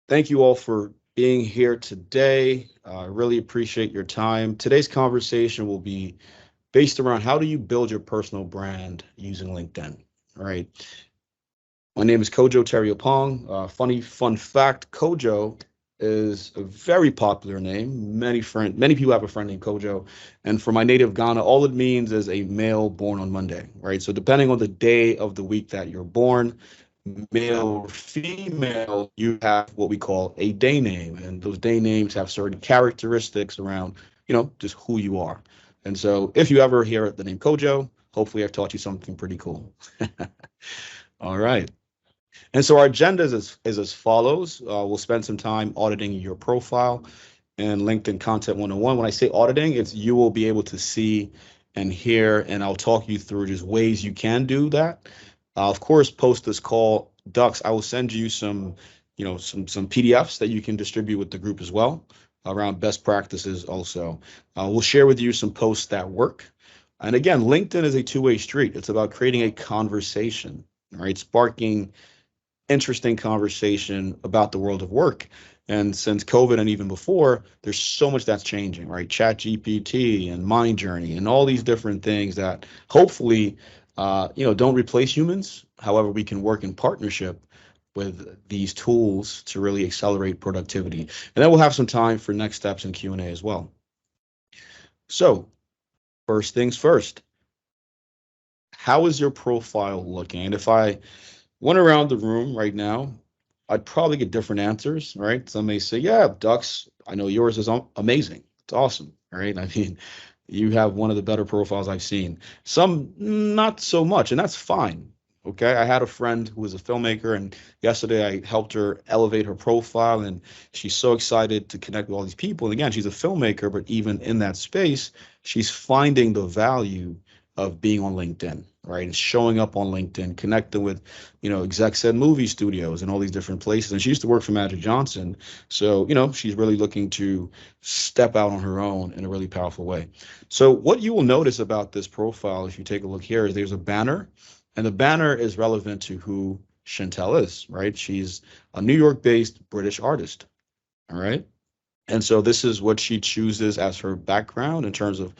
Thank you all for being here today. I really appreciate your time. Today's conversation will be based around how do you build your personal brand using LinkedIn, right? My name is Kojo Teriopong. Funny fun fact: Kojo is a very popular name. Many people have a friend named Kojo, and for my native Ghana, all it means is a male born on Monday, right? So depending on the day of the week that you're born, male or female, you have what we call a day name, and those day names have certain characteristics around, just who you are. And so, if you ever hear the name Kojo, hopefully I've taught you something pretty cool. All right. And so our agenda is as follows. We'll spend some time auditing your profile and LinkedIn Content 101. When I say auditing, it's you will be able to see and hear, and I'll talk you through just ways you can do that. Of course, post this call, Ducks, I will send you some PDFs that you can distribute with the group as well around best practices also. We'll share with you some posts that work. And again, LinkedIn is a two-way street. It's about creating a conversation, right? Sparking interesting conversation about the world of work. And since COVID and even before, there's so much that's changing, right? Chat GPT and Mind Journey and all these different things that hopefully, don't replace humans. However, we can work in partnership with these tools to really accelerate productivity. And then we'll have some time for next steps and Q&A as well. So first things first, how is your profile looking? And if I went around the room right now, I'd probably get different answers, right? Some may say, yeah, Ducks, I know yours is amazing. It's awesome, right? I mean, you have one of the better profiles I've seen. Some not so much, and that's fine. Okay. I had a friend who was a filmmaker, and yesterday I helped her elevate her profile, and she's so excited to connect with all these people. And again, she's a filmmaker, but even in that space, she's finding the value of being on LinkedIn, right? And showing up on LinkedIn, connecting with, execs at movie studios and all these different places. And she used to work for Magic Johnson. So, she's really looking to step out on her own in a really powerful way. So what you will notice about this profile, if you take a look here, is there's a banner, and the banner is relevant to who Chantel is, right? She's a New York-based British artist, all right? And so this is what she chooses as her background in terms of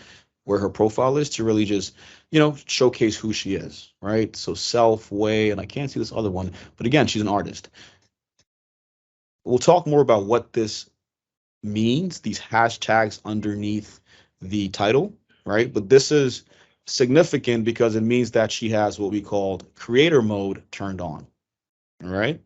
where her profile is to really just, showcase who she is, right? So self, way, and I can't see this other one, but again, she's an artist. We'll talk more about what this means, these hashtags underneath the title, right? But this is significant because it means that she has what we called creator mode turned on, all right?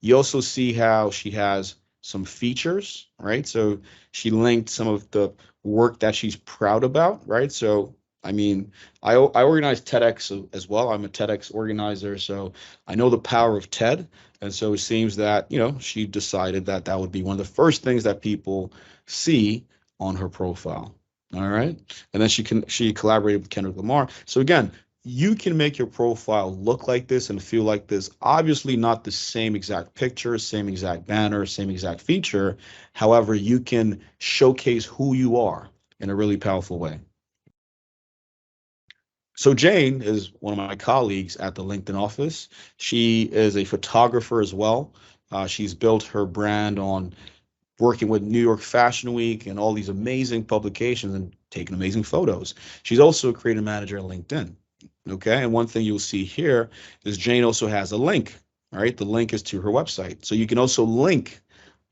You also see how she has some features, right? So she linked some of the work that she's proud about, right? So, I mean, I organize TEDx as well. I'm a TEDx organizer, so I know the power of TED. And so it seems that, she decided that that would be one of the first things that people see on her profile. All right. And then she collaborated with Kendrick Lamar. So again, you can make your profile look like this and feel like this. Obviously, not the same exact picture, same exact banner, same exact feature. However, you can showcase who you are in a really powerful way. So Jane is one of my colleagues at the LinkedIn office. She is a photographer as well. She's built her brand on working with New York Fashion Week and all these amazing publications and taking amazing photos. She's also a creative manager at LinkedIn. Okay. And one thing you'll see here is Jane also has a link. All right. The link is to her website. So you can also link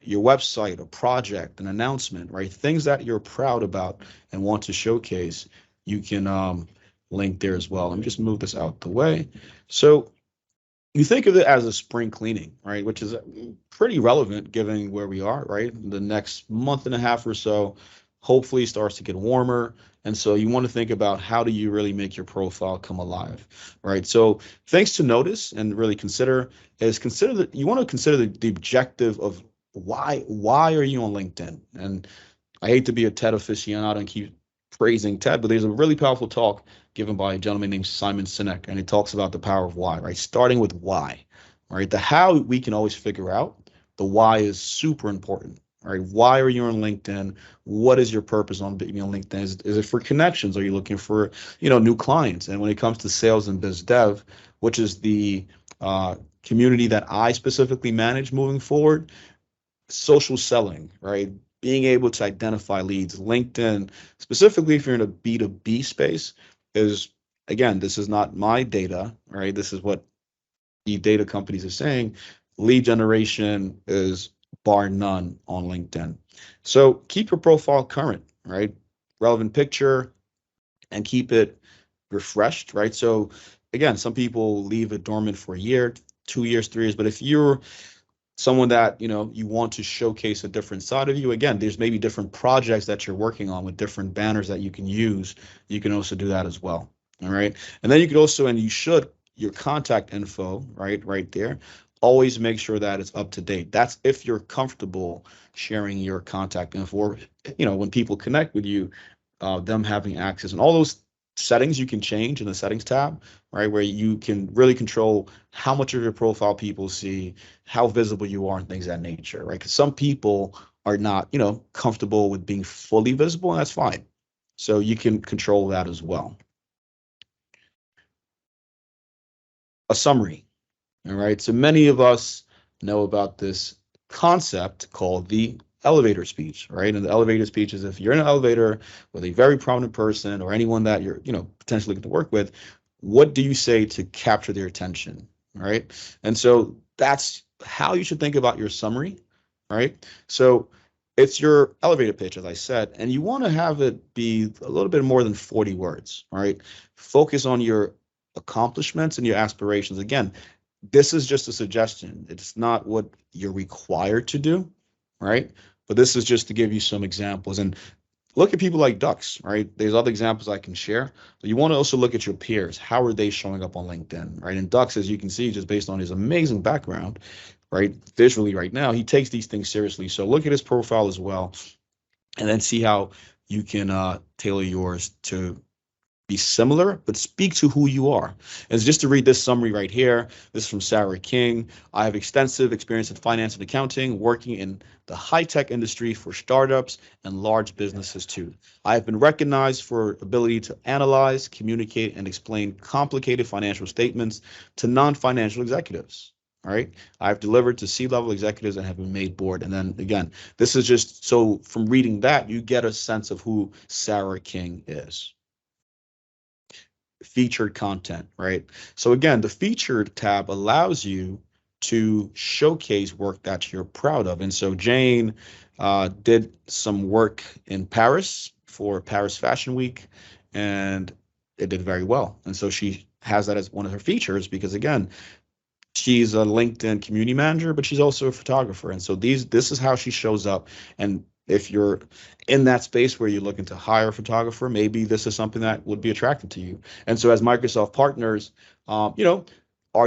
your website, a project, an announcement, right? Things that you're proud about and want to showcase, you can link there as well. Let me just move this out the way. So you think of it as a spring cleaning, right? Which is pretty relevant given where we are, right? The next month and a half or so, hopefully starts to get warmer. And so you want to think about how do you really make your profile come alive, right? So things to notice and really consider is consider that you want to consider the objective of why are you on LinkedIn? And I hate to be a TED aficionado and keep praising TED, but there's a really powerful talk given by a gentleman named Simon Sinek, and he talks about the power of why, right? Starting with why, right? The how we can always figure out. The why is super important, right? Why are you on LinkedIn? What is your purpose on being on LinkedIn? Is it for connections? Are you looking for, new clients? And when it comes to sales and biz dev, which is the community that I specifically manage moving forward, social selling, right? Being able to identify leads. LinkedIn, specifically if you're in a B2B space, is, again, this is not my data, right? This is what the data companies are saying. Lead generation is bar none on LinkedIn. So keep your profile current, right? Relevant picture, and keep it refreshed, right? So again, some people leave it dormant for a year, 2 years, 3 years, but if you're someone that you want to showcase a different side of you, again, there's maybe different projects that you're working on with different banners that you can use. You can also do that as well. All right. And then you could also, and you should, your contact info, right there, always make sure that it's up to date. That's if you're comfortable sharing your contact info, or when people connect with you, them having access, and all those settings you can change in the settings tab, right, where you can really control how much of your profile people see, how visible you are, and things of that nature, right? Because some people are not, comfortable with being fully visible, and that's fine. So you can control that as well. A summary, all right? So many of us know about this concept called the elevator speech, right? And the elevator speech is if you're in an elevator with a very prominent person or anyone that you're, potentially going to work with, what do you say to capture their attention, right? And so that's how you should think about your summary, right? So it's your elevator pitch, as I said, and you want to have it be a little bit more than 40 words, right? Focus on your accomplishments and your aspirations. Again, this is just a suggestion. It's not what you're required to do, right? But this is just to give you some examples. And look at people like Dux, right? There's other examples I can share. But you want to also look at your peers. How are they showing up on LinkedIn, right? And Dux, as you can see, just based on his amazing background, right, visually right now, he takes these things seriously. So look at his profile as well, and then see how you can tailor yours to be similar, but speak to who you are. And just to read this summary right here, this is from Sarah King. I have extensive experience in finance and accounting, working in the high-tech industry for startups and large businesses too. I have been recognized for ability to analyze, communicate, and explain complicated financial statements to non-financial executives. All right. I've delivered to C-level executives and have been made board. And then again, this is just so from reading that, you get a sense of who Sarah King is. Featured content, right? So again, the featured tab allows you to showcase work that you're proud of. And so Jane did some work in Paris for Paris Fashion Week, and it did very well. And so she has that as one of her features because, again, she's a LinkedIn community manager, but she's also a photographer. And so this is how she shows up. And if you're in that space where you're looking to hire a photographer, maybe this is something that would be attractive to you. And so as Microsoft partners, are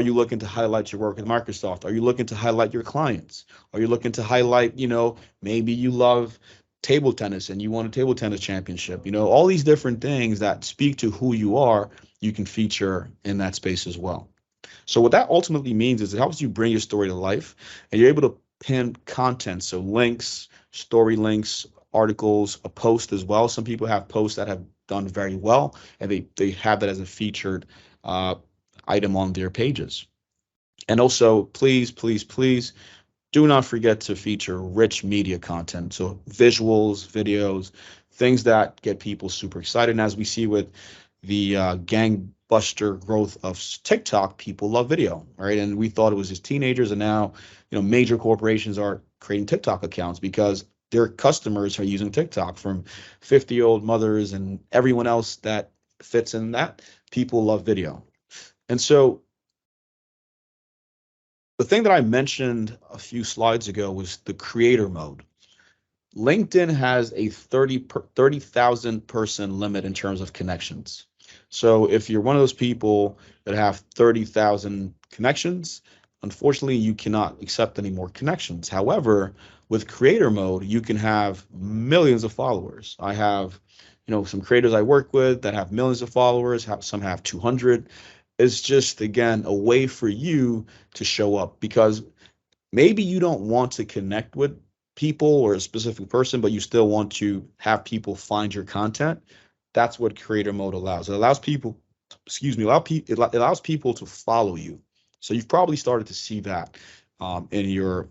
you looking to highlight your work with Microsoft? Are you looking to highlight your clients? Are you looking to highlight, maybe you love table tennis and you want a table tennis championship? All these different things that speak to who you are, you can feature in that space as well. So what that ultimately means is it helps you bring your story to life, and you're able to pin content. So links, story links, articles, a post as well. Some people have posts that have done very well, and they have that as a featured item on their pages. And also, please, please, please do not forget to feature rich media content. So visuals, videos, things that get people super excited. And as we see with the gangbuster growth of TikTok, people love video, right? And we thought it was just teenagers, and now, major corporations are creating TikTok accounts because their customers are using TikTok, from 50-year-old mothers and everyone else that fits in that. People love video. And so the thing that I mentioned a few slides ago was the creator mode. LinkedIn has a 30,000 person limit in terms of connections. So if you're one of those people that have 30,000 connections, unfortunately, you cannot accept any more connections. However, with creator mode, you can have millions of followers. I have, some creators I work with that have millions of followers, some have 200. It's just, again, a way for you to show up, because maybe you don't want to connect with people or a specific person, but you still want to have people find your content. That's what creator mode allows. It allows people, it allows people to follow you. So you've probably started to see that in your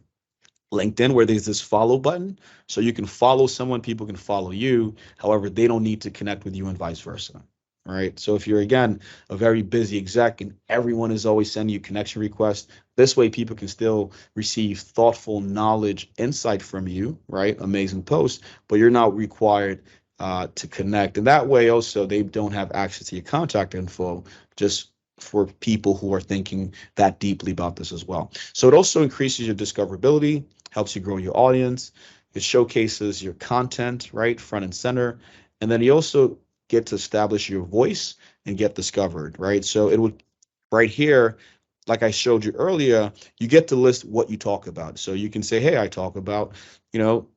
LinkedIn, where there's this follow button. So you can follow someone, people can follow you. However, they don't need to connect with you and vice versa. All right. So if you're, again, a very busy exec and everyone is always sending you connection requests, this way people can still receive thoughtful knowledge, insight from you, right? Amazing posts, but you're not required to connect. And that way also they don't have access to your contact info, just for people who are thinking that deeply about this as well. So it also increases your discoverability, helps you grow your audience. It showcases your content, right, front and center. And then you also get to establish your voice and get discovered, right? So it would, right here, like I showed you earlier, you get to list what you talk about. So you can say, hey, I talk about, you know,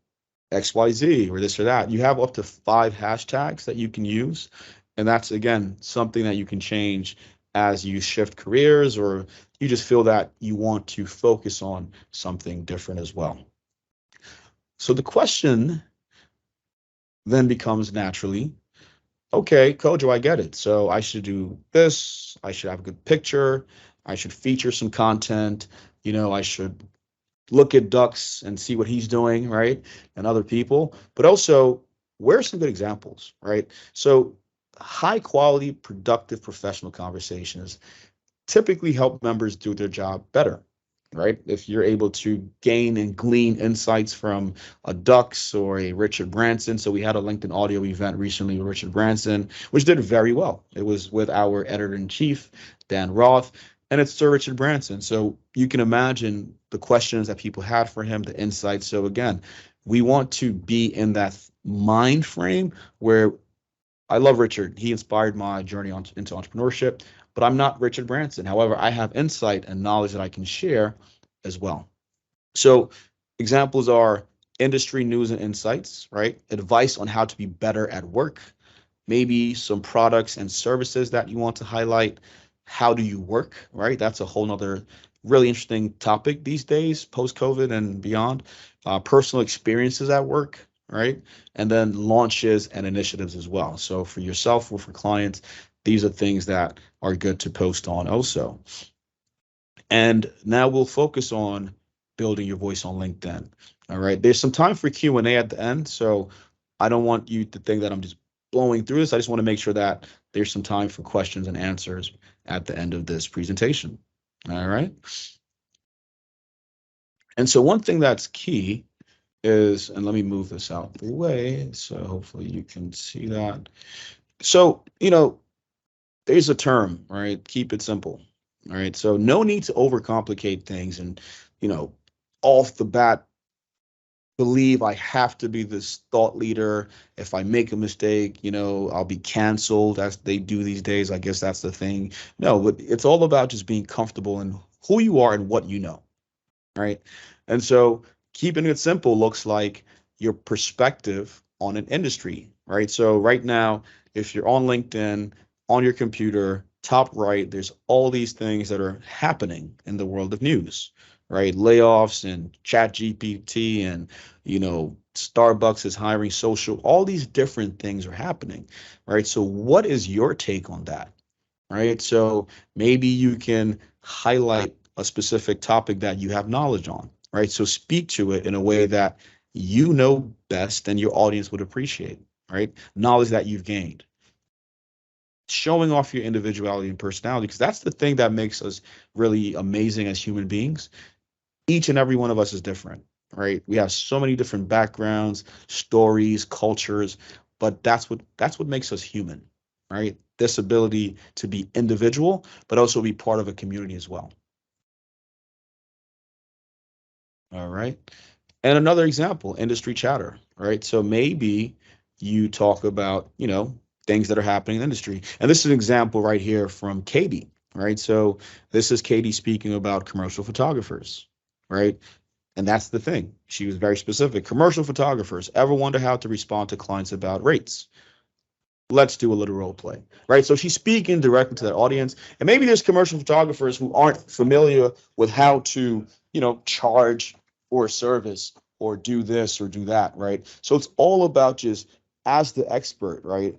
XYZ or this or that. You have up to 5 hashtags that you can use. And that's, again, something that you can change as you shift careers, or you just feel that you want to focus on something different as well. So the question then becomes naturally, okay, Kojo, I get it. So I should do this. I should have a good picture. I should feature some content. I should look at Ducks and see what he's doing, right? And other people. But also, where are some good examples, right? So high quality, productive, professional conversations typically help members do their job better, right? If you're able to gain and glean insights from a Dux or a Richard Branson. So we had a LinkedIn audio event recently with Richard Branson, which did very well. It was with our editor-in-chief, Dan Roth, and it's Sir Richard Branson. So you can imagine the questions that people had for him, the insights. So again, we want to be in that mind frame where I love Richard. He inspired my journey into entrepreneurship, but I'm not Richard Branson. However, I have insight and knowledge that I can share as well. So examples are industry news and insights, right? Advice on how to be better at work, maybe some products and services that you want to highlight. How do you work, right? That's a whole nother really interesting topic these days, post-COVID and beyond. Personal experiences at work, right? And then launches and initiatives as well. So for yourself or for clients, these are things that are good to post on also. And now we'll focus on building your voice on LinkedIn. All right. There's some time for Q&A at the end. So I don't want you to think that I'm just blowing through this. I just want to make sure that there's some time for questions and answers at the end of this presentation. All right. And so one thing that's key is, and let me move this out of the way so hopefully you can see that. So, there's a term, right? Keep it simple. All right. So no need to overcomplicate things and, off the bat, believe I have to be this thought leader. If I make a mistake, I'll be canceled, as they do these days. I guess that's the thing. No, but it's all about just being comfortable in who you are and what you know, right? And so keeping it simple looks like your perspective on an industry, right? So right now, if you're on LinkedIn, on your computer, top right, there's all these things that are happening in the world of news, right? Layoffs and Chat GPT and, Starbucks is hiring social, all these different things are happening, right? So what is your take on that, right? So maybe you can highlight a specific topic that you have knowledge on, right? So speak to it in a way that you know best and your audience would appreciate, right? Knowledge that you've gained. Showing off your individuality and personality, because that's the thing that makes us really amazing as human beings. Each and every one of us is different, right? We have so many different backgrounds, stories, cultures, but that's what makes us human, right? This ability to be individual, but also be part of a community as well. All right. And another example, industry chatter, right? So maybe you talk about, things that are happening in the industry. And this is an example right here from Katie, right? So this is Katie speaking about commercial photographers, right? And that's the thing. She was very specific. Commercial photographers ever wonder how to respond to clients about rates? Let's do a little role play, right? So she's speaking directly to that audience. And maybe there's commercial photographers who aren't familiar with how to, charge for a service or do this or do that, right? So it's all about just, as the expert, right?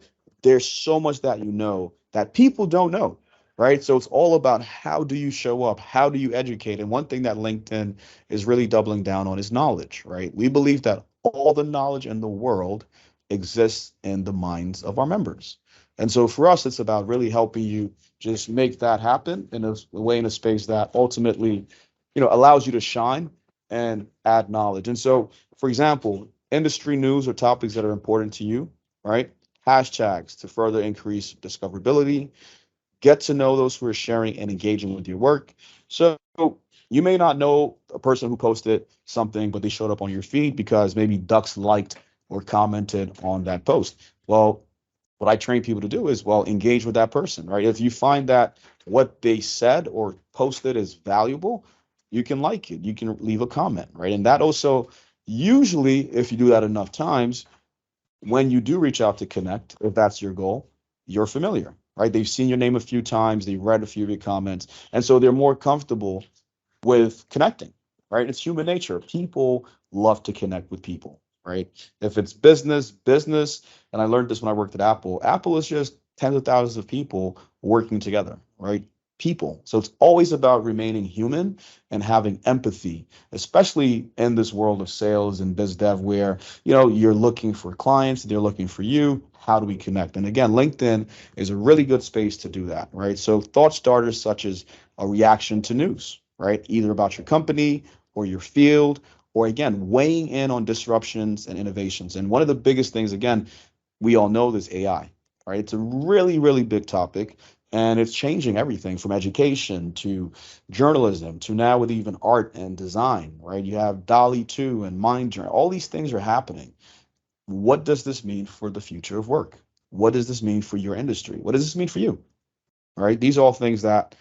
There's so much that you know that people don't know. right? So it's all about how do you show up? How do you educate? And one thing that LinkedIn is really doubling down on is knowledge, right? We believe that all the knowledge in the world exists in the minds of our members. And so for us, it's about really helping you just make that happen in a way, in a space that ultimately, allows you to shine and add knowledge. And so, for example, industry news or topics that are important to you, right? Hashtags to further increase discoverability, get to know those who are sharing and engaging with your work. So you may not know a person who posted something, but they showed up on your feed because maybe Ducks liked or commented on that post. Well, what I train people to do is, well, engage with that person, right? If you find that what they said or posted is valuable, you can like it, you can leave a comment, right? And that also, usually, if you do that enough times, when you do reach out to connect, if that's your goal, you're familiar, right? They've seen your name a few times, they've read a few of your comments, and so they're more comfortable with connecting, right? It's human nature. People love to connect with people, right? If it's business, and I learned this when I worked at Apple. Apple is just tens of thousands of people working together, right? People. So it's always about remaining human and having empathy, especially in this world of sales and biz dev where, you're looking for clients, they're looking for you. How do we connect? And again, LinkedIn is a really good space to do that, right? So thought starters such as a reaction to news, right? Either about your company or your field, or again, weighing in on disruptions and innovations. And one of the biggest things, again, we all know this AI, right? It's a really, really big topic, and it's changing everything from education to journalism to now with even art and design, right? You have DALL-E 2 and MindJourney. All these things are happening. What does this mean for the future of work? What does this mean for your industry? What does this mean for you? Right? These are all things that,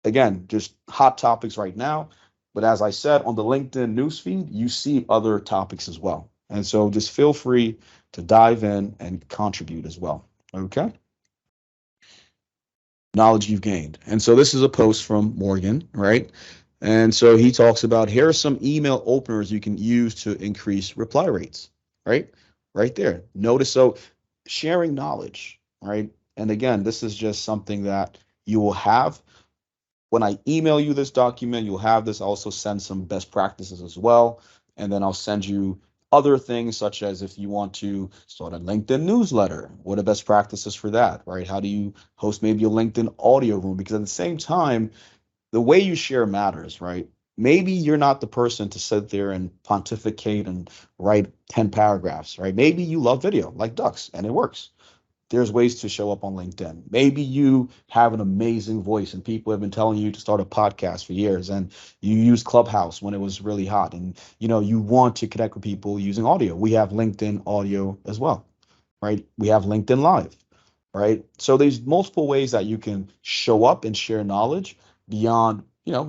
again, just hot topics right now. But as I said, on the LinkedIn newsfeed, you see other topics as well. And so just feel free to dive in and contribute as well. Okay. Knowledge you've gained. And so this is a post from Morgan, right? And so he talks about here are some email openers you can use to increase reply rates, right? Right there. Notice, so sharing knowledge, right? And again, this is just something that you will have when I email you this document. You'll have this. I'll also send some best practices as well. And then I'll send you other things, such as if you want to start a LinkedIn newsletter, what are best practices for that, right? How do you host maybe a LinkedIn audio room? Because at the same time, the way you share matters, right? Maybe you're not the person to sit there and pontificate and write 10 paragraphs, right? Maybe you love video like Ducks and it works. There's ways to show up on LinkedIn. Maybe you have an amazing voice and people have been telling you to start a podcast for years, and you use Clubhouse when it was really hot, and you want to connect with people using audio. We have LinkedIn audio as well, right? We have LinkedIn Live, right? So there's multiple ways that you can show up and share knowledge beyond,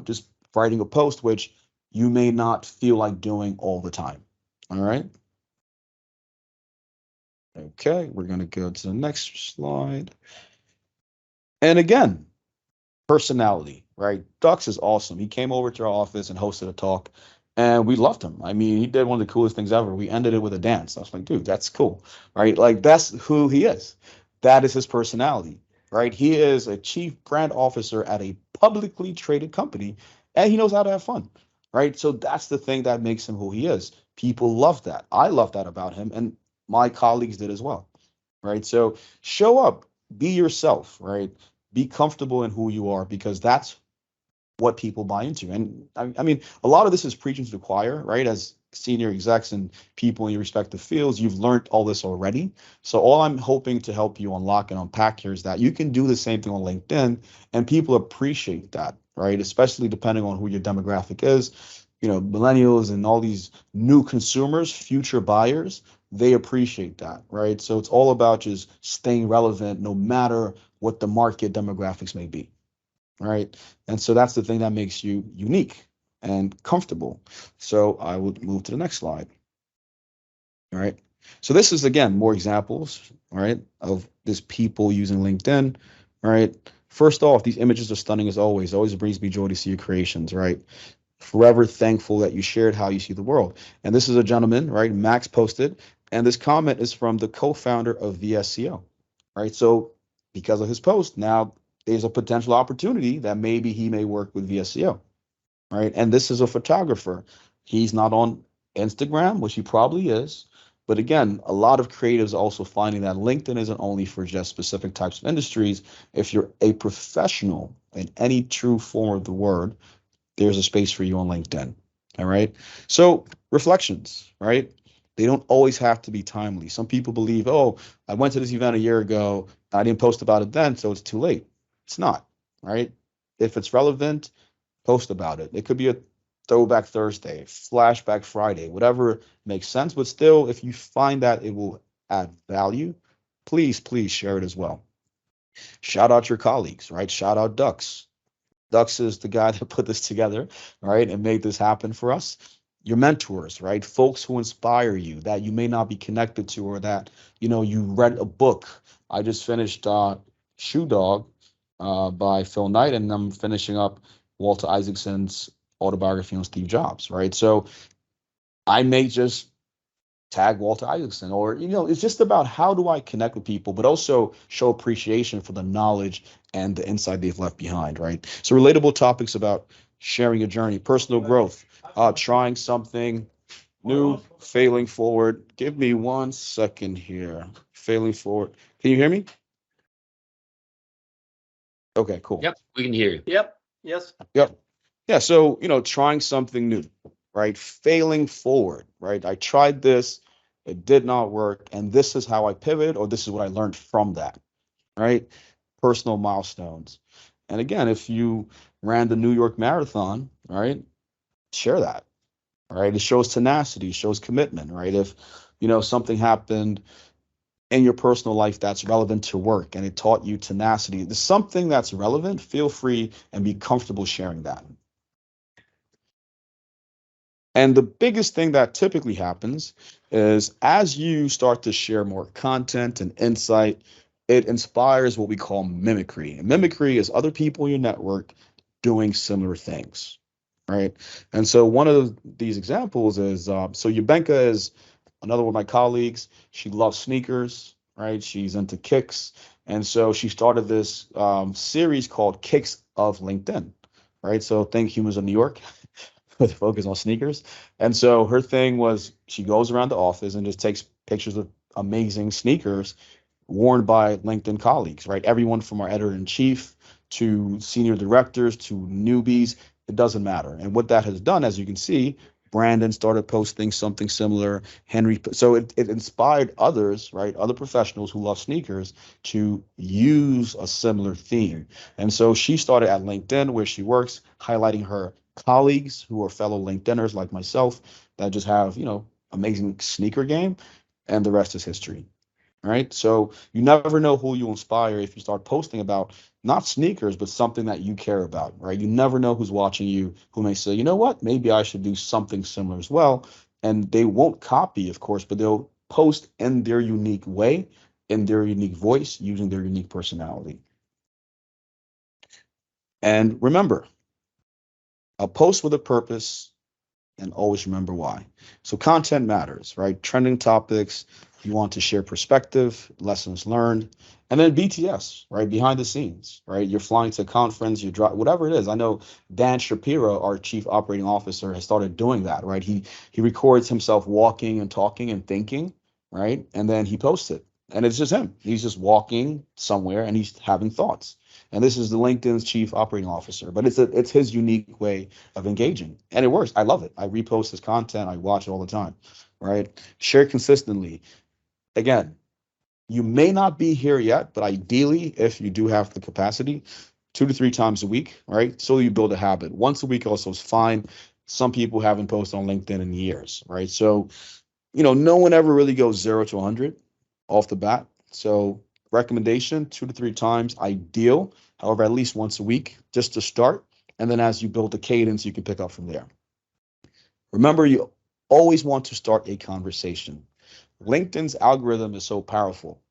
just writing a post, which you may not feel like doing all the time. All right. Okay, we're going to go to the next slide. And again, personality, right? Dux is awesome. He came over to our office and hosted a talk, and we loved him. I mean, he did one of the coolest things ever. We ended it with a dance. I was like, dude, that's cool, right? Like, that's who he is. That is his personality, right? He is a chief brand officer at a publicly traded company, and he knows how to have fun, right? So that's the thing that makes him who he is. People love that. I love that about him, and my colleagues did as well, right? So show up, be yourself, right? Be comfortable in who you are, because that's what people buy into. And I mean, a lot of this is preaching to the choir, right? As senior execs and people in your respective fields, you've learned all this already. So all I'm hoping to help you unlock and unpack here is that you can do the same thing on LinkedIn, and people appreciate that, right? Especially depending on who your demographic is. Millennials and all these new consumers, future buyers, they appreciate that, right? So it's all about just staying relevant no matter what the market demographics may be, right? And so that's the thing that makes you unique and comfortable. So I would move to the next slide. All right. So this is, again, more examples, all right, of this people using LinkedIn. All right. First off, these images are stunning as always. Always brings me joy to see your creations, right? Forever thankful that you shared how you see the world. And this is a gentleman, right? Max posted, and this comment is from the co-founder of VSCO, right? So because of his post, now there's a potential opportunity that maybe he may work with VSCO, right? And this is a photographer. He's not on Instagram, which he probably is. But again, a lot of creatives are also finding that LinkedIn isn't only for just specific types of industries. If you're a professional in any true form of the word, there's a space for you on LinkedIn. All right. So reflections, right? They don't always have to be timely. Some people believe, oh, I went to this event a year ago. I didn't post about it then, so it's too late. It's not, right? If it's relevant, post about it. It could be a throwback Thursday, flashback Friday, whatever makes sense. But still, if you find that it will add value, please share it as well. Shout out your colleagues, right? Shout out Dux. Dux is the guy that put this together, right, and made this happen for us. Your mentors, right? Folks who inspire you that you may not be connected to, or that you read a book. I just finished Shoe Dog by Phil Knight, and I'm finishing up Walter Isaacson's autobiography on Steve Jobs, right? So I may just tag Walter Isaacson, or it's just about how do I connect with people, but also show appreciation for the knowledge and the insight they've left behind, right? So relatable topics about sharing a journey, personal growth, trying something new, failing forward. Give me 1 second here. Failing forward. Can you hear me? Okay, cool. Yep, we can hear you. Yep. Yes. Yep. Yeah. So, trying something new, right? Failing forward, right? I tried this, it did not work. And this is how I pivoted, or this is what I learned from that, right? Personal milestones. And again, if you ran the New York Marathon, right, share that, right? It shows tenacity, shows commitment, right? If, something happened in your personal life that's relevant to work and it taught you tenacity, there's something that's relevant, feel free and be comfortable sharing that. And the biggest thing that typically happens is as you start to share more content and insight, it inspires what we call mimicry. And mimicry is other people in your network doing similar things, right? And so one of these examples is, so Yubenka is another one of my colleagues. She loves sneakers, right? She's into kicks. And so she started this series called Kicks of LinkedIn, right? So think Humans of New York. With focus on sneakers. And so her thing was she goes around the office and just takes pictures of amazing sneakers worn by LinkedIn colleagues, right? Everyone from our editor-in-chief to senior directors to newbies, it doesn't matter. And what that has done, as you can see, Brandon started posting something similar. Henry, so it inspired others, right? Other professionals who love sneakers to use a similar theme. And so she started at LinkedIn, where she works, highlighting her colleagues who are fellow LinkedIners like myself that just have, amazing sneaker game, and the rest is history. Right. So you never know who you inspire if you start posting about not sneakers, but something that you care about. Right. You never know who's watching you, who may say, you know what, maybe I should do something similar as well. And they won't copy, of course, but they'll post in their unique way, in their unique voice, using their unique personality. And remember, a post with a purpose, and always remember why. So content matters, right? Trending topics, you want to share perspective, lessons learned, and then BTS, right? Behind the scenes, right? You're flying to a conference, you drive, whatever it is. I know Dan Shapiro, our chief operating officer, has started doing that, right? He records himself walking and talking and thinking, right? And then he posts it. And it's just him. He's just walking somewhere and he's having thoughts. And this is the LinkedIn's chief operating officer, but it's his unique way of engaging, and it works. I love it. I repost his content. I watch it all the time, right? Share consistently. Again, you may not be here yet, but ideally, if you do have the capacity, 2 to 3 times a week, right? So you build a habit. Once a week also is fine. Some people haven't posted on LinkedIn in years, right? So, no one ever really goes 0 to 100 off the bat. So recommendation, 2 to 3 times, ideal. However, at least once a week, just to start. And then as you build the cadence, you can pick up from there. Remember, you always want to start a conversation. LinkedIn's algorithm is so powerful.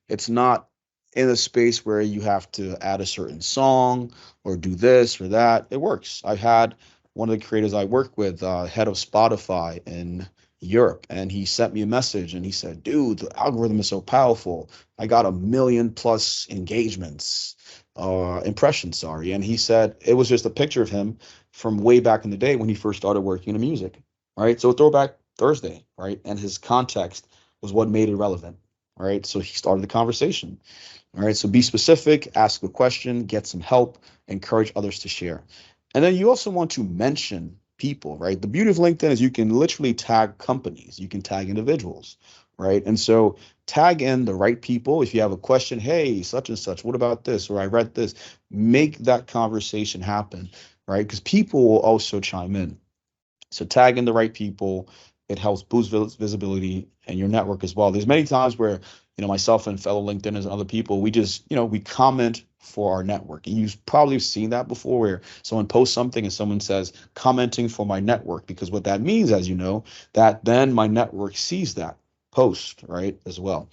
It's not in a space where you have to add a certain song or do this or that. It works. I've had one of the creators I work with, head of Spotify in Europe, and he sent me a message and he said, dude, the algorithm is so powerful. I got 1 million+ engagements, impressions, sorry. And he said it was just a picture of him from way back in the day when he first started working in music, right? So Throwback Thursday, right? And his context was what made it relevant, right? So he started the conversation. All right, so be specific, ask a question, get some help, encourage others to share. And then you also want to mention people, right? The beauty of LinkedIn is you can literally tag companies, you can tag individuals, right? And so tag in the right people. If you have a question, hey, such and such, what about this? Or I read this, make that conversation happen, right? Because people will also chime in. So tag in the right people. It helps boost visibility and your network as well. There's many times where, myself and fellow LinkedIners and other people, we just, we comment for our network. And you've probably seen that before where someone posts something and someone says, commenting for my network, because what that means, as you know, that then my network sees that post, right, as well.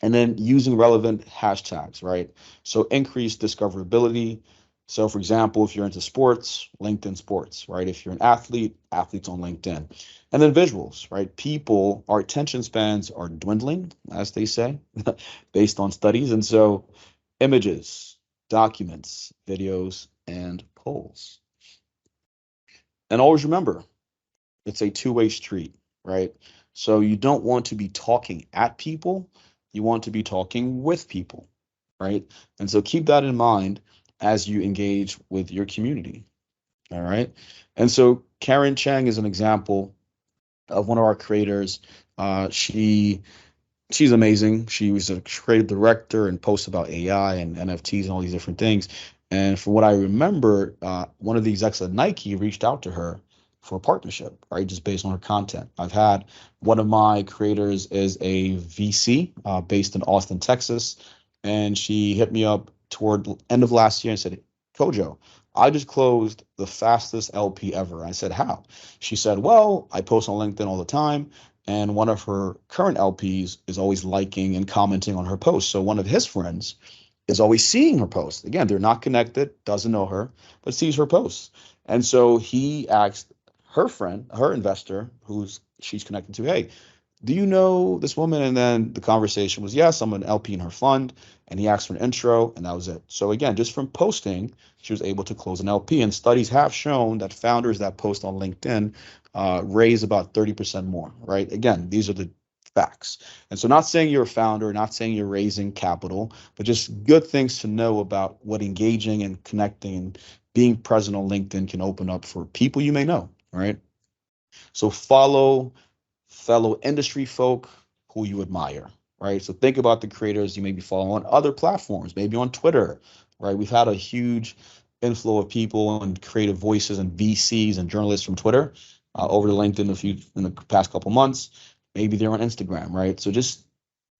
And then using relevant hashtags, right? So increase discoverability. So for example, if you're into sports, LinkedIn sports, right? If you're an athlete, athletes on LinkedIn. And then visuals, right? Our attention spans are dwindling, as they say, based on studies. And so images, documents, videos, and polls. And always remember, it's a two-way street, right? So you don't want to be talking at people, you want to be talking with people, right? And so keep that in mind as you engage with your community. All right. And so Karen Chang is an example of one of our creators. She's amazing. She was a creative director and posts about AI and NFTs and all these different things. And from what I remember, one of the execs at Nike reached out to her for a partnership, right? Just based on her content. I've had one of my creators is a VC based in Austin, Texas, and she hit me up toward the end of last year and said, Kojo, I just closed the fastest LP ever. I said, how? She said, well, I post on LinkedIn all the time, and one of her current LPs is always liking and commenting on her posts. So one of his friends is always seeing her posts. Again, they're not connected, doesn't know her, but sees her posts. And so he asked her friend, her investor, who's she's connected to, hey, do you know this woman? And then the conversation was, yes, I'm an LP in her fund. And he asked for an intro, and that was it. So again, just from posting, she was able to close an LP. And studies have shown that founders that post on LinkedIn raise about 30% more, right? Again, these are the facts. And so not saying you're a founder, not saying you're raising capital, but just good things to know about what engaging and connecting and being present on LinkedIn can open up for people you may know, right? So follow fellow industry folk who you admire, right? So think about the creators you may be following on other platforms, maybe on Twitter, right? We've had a huge inflow of people and creative voices and VCs and journalists from Twitter over to LinkedIn in the past couple months. Maybe they're on Instagram, right? So just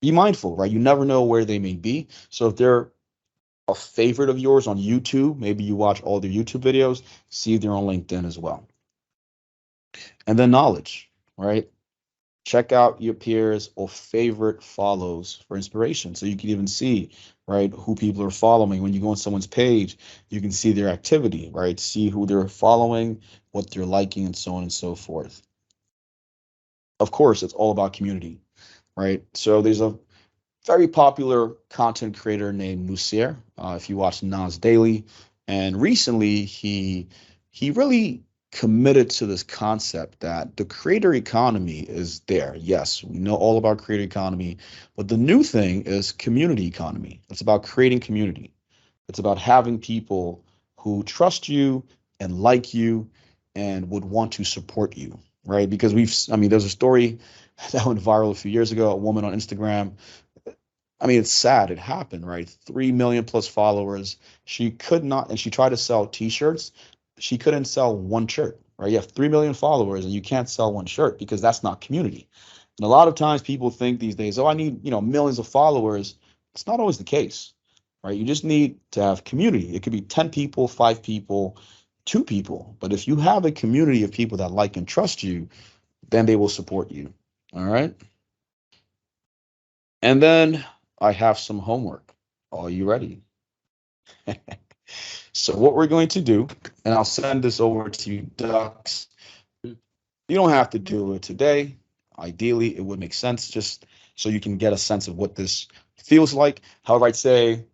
be mindful, right? You never know where they may be. So if they're a favorite of yours on YouTube, maybe you watch all their YouTube videos, see if they're on LinkedIn as well. And then knowledge, right? Check out your peers or favorite follows for inspiration. So you can even see, right, who people are following. When you go on someone's page, you can see their activity, right? See who they're following, what they're liking, and so on and so forth. Of course, it's all about community, right? So there's a very popular content creator named Musier. If you watch Nas Daily, and recently he really committed to this concept that the creator economy is there. Yes, we know all about creator economy, but the new thing is community economy. It's about creating community. It's about having people who trust you and like you and would want to support you, right? Because there's a story that went viral a few years ago. A woman on Instagram, it's sad. It happened, right? 3 million plus followers. She could not, and she tried to sell t-shirts. She couldn't sell one shirt, right? You have 3 million followers and you can't sell one shirt because that's not community. And a lot of times people think these days, oh, I need, millions of followers. It's not always the case, right? You just need to have community. It could be 10 people, 5 people, 2 people. But if you have a community of people that like and trust you, then they will support you. All right. And then I have some homework. Are you ready? So what we're going to do, and I'll send this over to you, Ducks. You don't have to do it today. Ideally, it would make sense just so you can get a sense of what this feels like. However, I'd say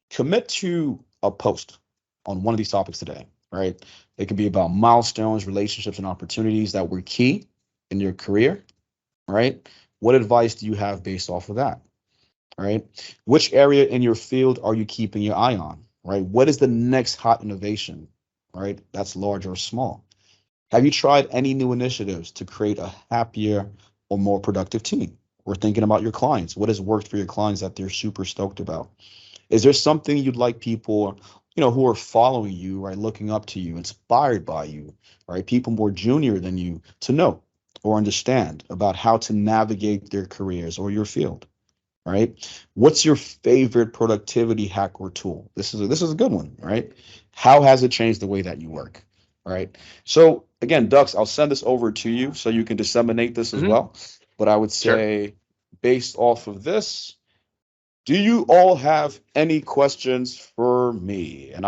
commit to a post on one of these topics today, right? It could be about milestones, relationships, and opportunities that were key in your career, right? What advice do you have based off of that, right? Which area in your field are you keeping your eye on, right? What is the next hot innovation, right? That's large or small. Have you tried any new initiatives to create a happier or more productive team? We're thinking about your clients. What has worked for your clients that they're super stoked about? Is there something you'd like people, who are following you, right, looking up to you, inspired by you, right, people more junior than you to know or understand about how to navigate their careers or your field, right? What's your favorite productivity hack or tool? This is a good one, right? How has it changed the way that you work? All right. So again, Dux, I'll send this over to you so you can disseminate this as well. But I would Sure. say, based off of this, do you all have any questions for me? And